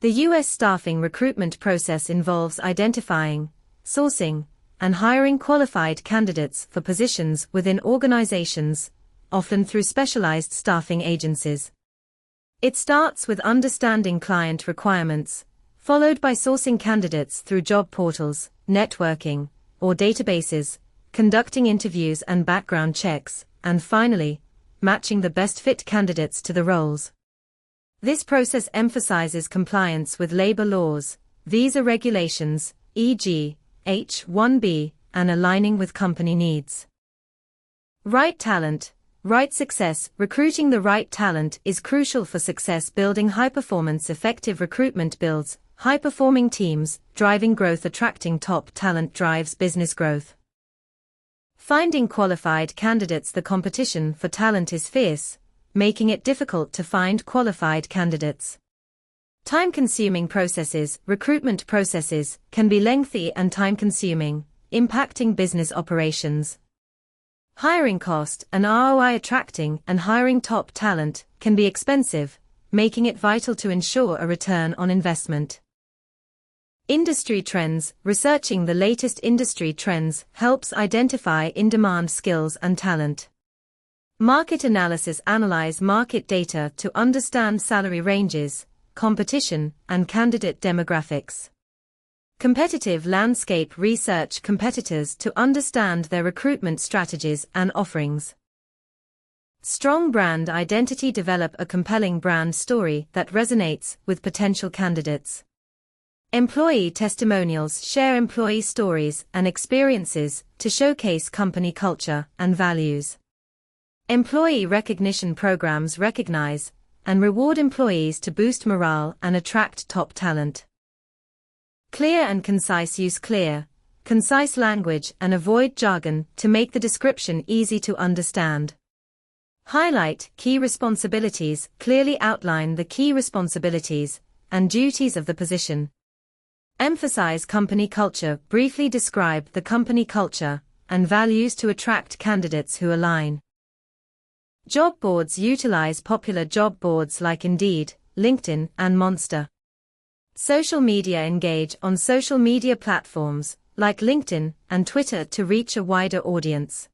The U.S. staffing recruitment process involves identifying, sourcing, and hiring qualified candidates for positions within organizations, often through specialized staffing agencies. It starts with understanding client requirements, followed by sourcing candidates through job portals, networking, or databases, conducting interviews and background checks, and finally, matching the best fit candidates to the roles. This process emphasizes compliance with labor laws, visa regulations, e.g., H-1B, and aligning with company needs. Right talent, right success. Recruiting the right talent is crucial for success. Building high-performance effective recruitment builds high-performing teams, driving growth. Attracting top talent drives business growth. Finding qualified candidates. The competition for talent is fierce, making it difficult to find qualified candidates. Time-consuming processes. Recruitment processes can be lengthy and time-consuming, impacting business operations. Hiring cost and ROI. Attracting and hiring top talent can be expensive, making it vital to ensure a return on investment. Industry trends. Researching the latest industry trends helps identify in-demand skills and talent. Market analysis. Analyze market data to understand salary ranges, competition, and candidate demographics. Competitive landscape. Research competitors to understand their recruitment strategies and offerings. Strong brand identity. Develop a compelling brand story that resonates with potential candidates. Employee testimonials. Share employee stories and experiences to showcase company culture and values. Employee recognition programs. Recognize and reward employees to boost morale and attract top talent. Clear and concise. Use clear, concise language and avoid jargon to make the description easy to understand. Highlight key responsibilities. Clearly outline the key responsibilities and duties of the position. Emphasize company culture. Briefly describe the company culture and values to attract candidates who align. Job boards. Utilize popular job boards like Indeed, LinkedIn, and Monster. Social media. Engage on social media platforms like LinkedIn and Twitter to reach a wider audience.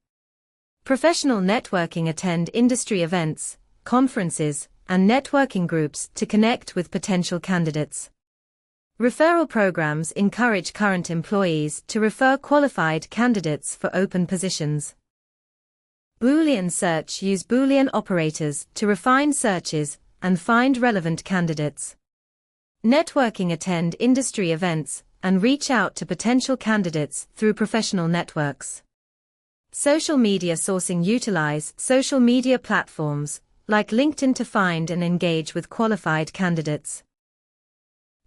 Professional networking. Attend industry events, conferences, and networking groups to connect with potential candidates. Referral programs. Encourage current employees to refer qualified candidates for open positions. Boolean search. Use Boolean operators to refine searches and find relevant candidates. Networking. Attend industry events and reach out to potential candidates through professional networks. Social media sourcing. Utilize social media platforms like LinkedIn to find and engage with qualified candidates.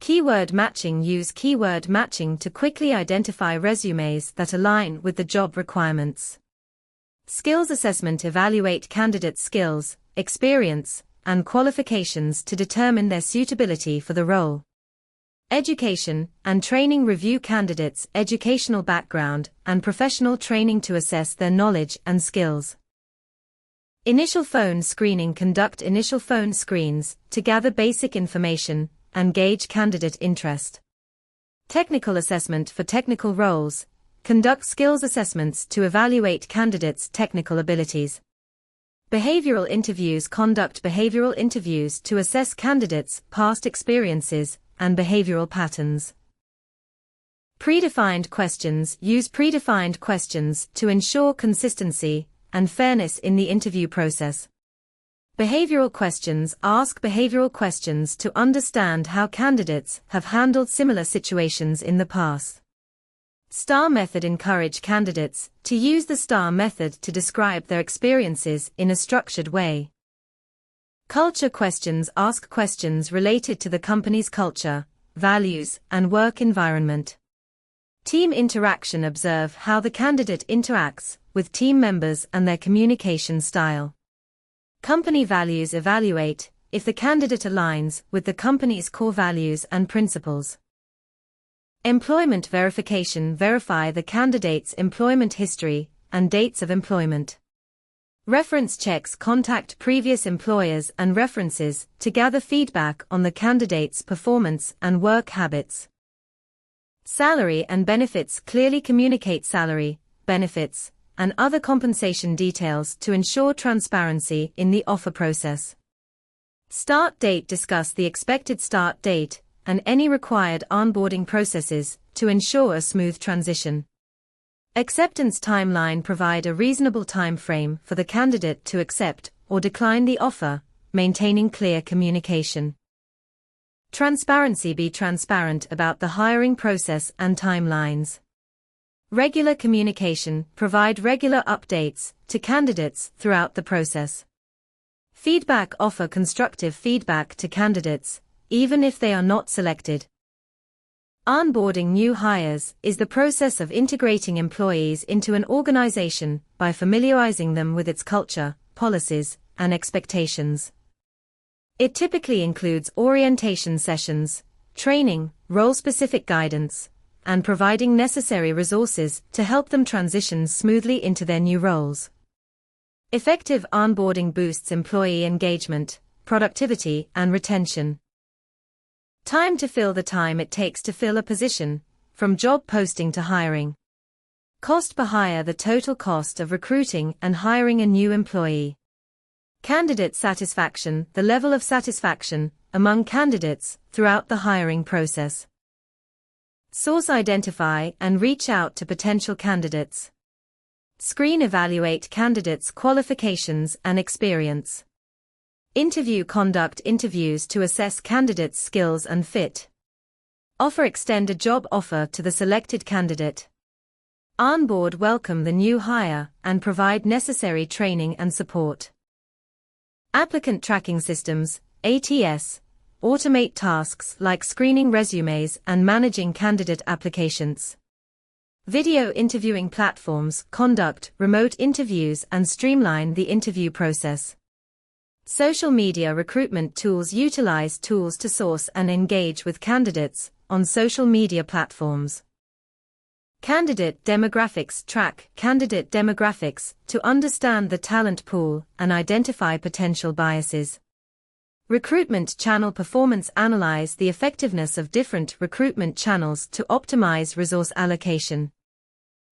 Keyword matching. Use keyword matching to quickly identify resumes that align with the job requirements. Skills assessment. Evaluate candidates' skills, experience, and qualifications to determine their suitability for the role. Education and training. Review candidates' educational background and professional training to assess their knowledge and skills. Initial phone screening. Conduct initial phone screens to gather basic information and gauge candidate interest. Technical assessment. For technical roles, conduct skills assessments to evaluate candidates' technical abilities. Behavioral interviews. Conduct behavioral interviews to assess candidates' past experiences and behavioral patterns. Predefined questions. Use predefined questions to ensure consistency and fairness in the interview process. Behavioral questions. Ask behavioral questions to understand how candidates have handled similar situations in the past. STAR method. Encourage candidates to use the STAR method to describe their experiences in a structured way. Culture questions. Ask questions related to the company's culture, values, and work environment. Team interaction. Observe how the candidate interacts with team members and their communication style. Company values. Evaluate if the candidate aligns with the company's core values and principles. Employment verification. Verify the candidate's employment history and dates of employment. Reference checks contact previous employers and references to gather feedback on the candidate's performance and work habits. Salary and benefits clearly communicate salary, benefits, and other compensation details to ensure transparency in the offer process. Start date discuss the expected start date and any required onboarding processes to ensure a smooth transition. Acceptance timeline provide a reasonable time frame for the candidate to accept or decline the offer, maintaining clear communication. Transparency be transparent about the hiring process and timelines. Regular communication provide regular updates to candidates throughout the process. Feedback offer constructive feedback to candidates, even if they are not selected. Onboarding new hires is the process of integrating employees into an organization by familiarizing them with its culture, policies, and expectations. It typically includes orientation sessions, training, role-specific guidance, and providing necessary resources to help them transition smoothly into their new roles. Effective onboarding boosts employee engagement, productivity, and retention. Time to fill the time it takes to fill a position, from job posting to hiring. Cost per hire the total cost of recruiting and hiring a new employee. Candidate satisfaction the level of satisfaction among candidates throughout the hiring process. Source identify and reach out to potential candidates. Screen evaluate candidates' qualifications and experience. Interview conduct interviews to assess candidates' skills and fit. Offer extend a job offer to the selected candidate. Onboard welcome the new hire and provide necessary training and support. Applicant tracking systems, ATS, automate tasks like screening resumes and managing candidate applications. Video interviewing platforms conduct remote interviews and streamline the interview process. Social media recruitment tools utilize tools to source and engage with candidates on social media platforms. Candidate demographics track candidate demographics to understand the talent pool and identify potential biases. Recruitment channel performance analyze the effectiveness of different recruitment channels to optimize resource allocation.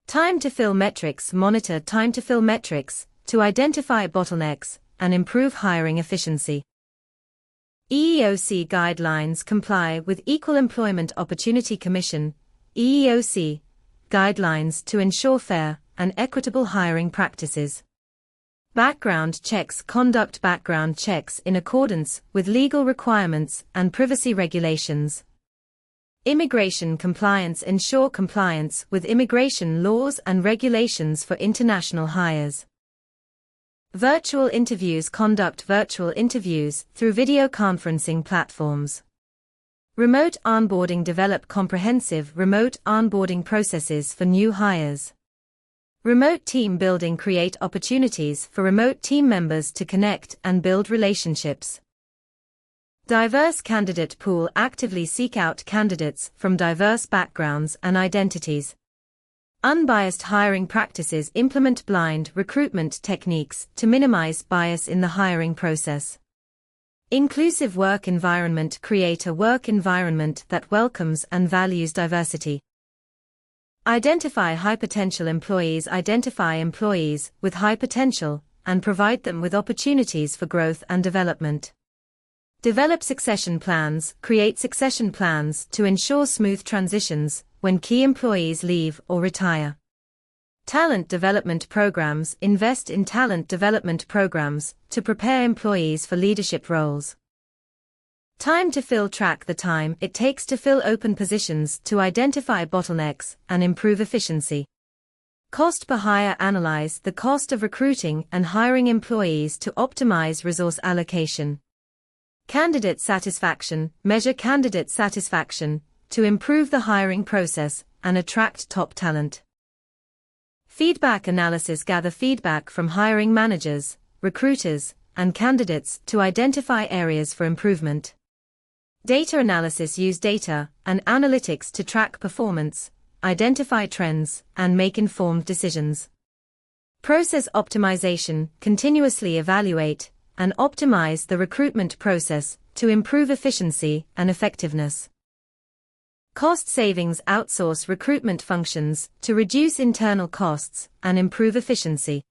Time to fill metrics monitor time to fill metrics to identify bottlenecks and improve hiring efficiency. EEOC guidelines comply with Equal Employment Opportunity Commission (EEOC) guidelines to ensure fair and equitable hiring practices. Background checks conduct background checks in accordance with legal requirements and privacy regulations. Immigration compliance ensure compliance with immigration laws and regulations for international hires. Virtual interviews conduct virtual interviews through video conferencing platforms. Remote onboarding develop comprehensive remote onboarding processes for new hires. Remote team building create opportunities for remote team members to connect and build relationships. Diverse candidate pool actively seek out candidates from diverse backgrounds and identities. Unbiased hiring practices implement blind recruitment techniques to minimize bias in the hiring process. Inclusive work environment create a work environment that welcomes and values diversity. Identify high potential employees identify employees with high potential and provide them with opportunities for growth and development. Develop succession plans create succession plans to ensure smooth transitions when key employees leave or retire. Talent development programs invest in talent development programs to prepare employees for leadership roles. Time to fill track the time it takes to fill open positions to identify bottlenecks and improve efficiency. Cost per hire analyze the cost of recruiting and hiring employees to optimize resource allocation. Candidate satisfaction measure candidate satisfaction to improve the hiring process and attract top talent. Feedback analysis gather feedback from hiring managers, recruiters, and candidates to identify areas for improvement. Data analysis use data and analytics to track performance, identify trends, and make informed decisions. Process optimization, continuously evaluate and optimize the recruitment process to improve efficiency and effectiveness. Cost savings, outsource recruitment functions to reduce internal costs and improve efficiency.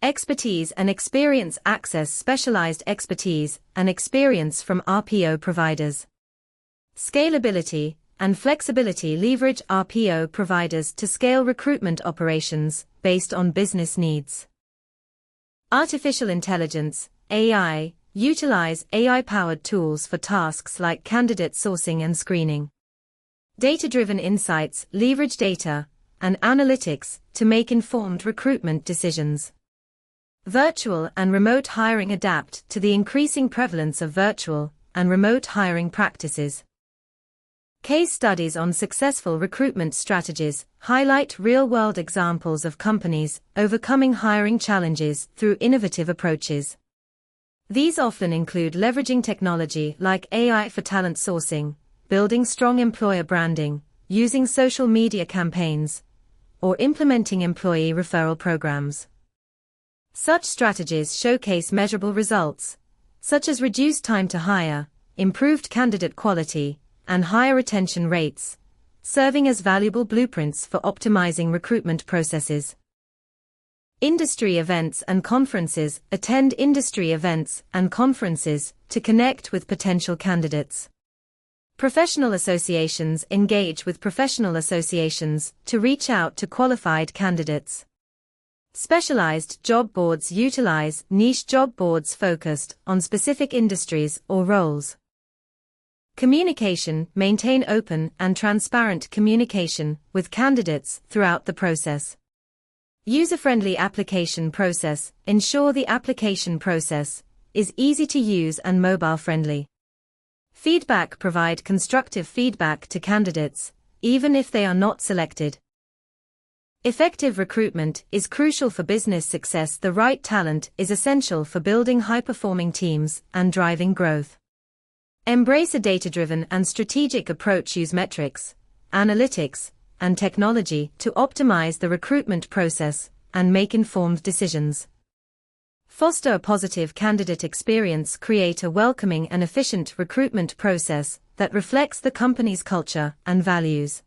Expertise and experience, access specialized expertise and experience from RPO providers. Scalability and flexibility, leverage RPO providers to scale recruitment operations based on business needs. Artificial intelligence, AI, utilize AI-powered tools for tasks like candidate sourcing and screening. Data-driven insights, leverage data and analytics to make informed recruitment decisions. Virtual and remote hiring, adapt to the increasing prevalence of virtual and remote hiring practices. Case studies on successful recruitment strategies highlight real-world examples of companies overcoming hiring challenges through innovative approaches. These often include leveraging technology like AI for talent sourcing, building strong employer branding, using social media campaigns, or implementing employee referral programs. Such strategies showcase measurable results, such as reduced time to hire, improved candidate quality, and higher retention rates, serving as valuable blueprints for optimizing recruitment processes. Industry events and conferences, attend industry events and conferences to connect with potential candidates. Professional associations, engage with professional associations to reach out to qualified candidates. Specialized job boards, utilize niche job boards focused on specific industries or roles. Communication, maintain open and transparent communication with candidates throughout the process. User-friendly application process, ensure the application process is easy to use and mobile-friendly. Feedback, provide constructive feedback to candidates, even if they are not selected. Effective recruitment is crucial for business success. The right talent is essential for building high-performing teams and driving growth. Embrace a data-driven and strategic approach. Use metrics, analytics, and technology to optimize the recruitment process and make informed decisions. Foster a positive candidate experience. Create a welcoming and efficient recruitment process that reflects the company's culture and values.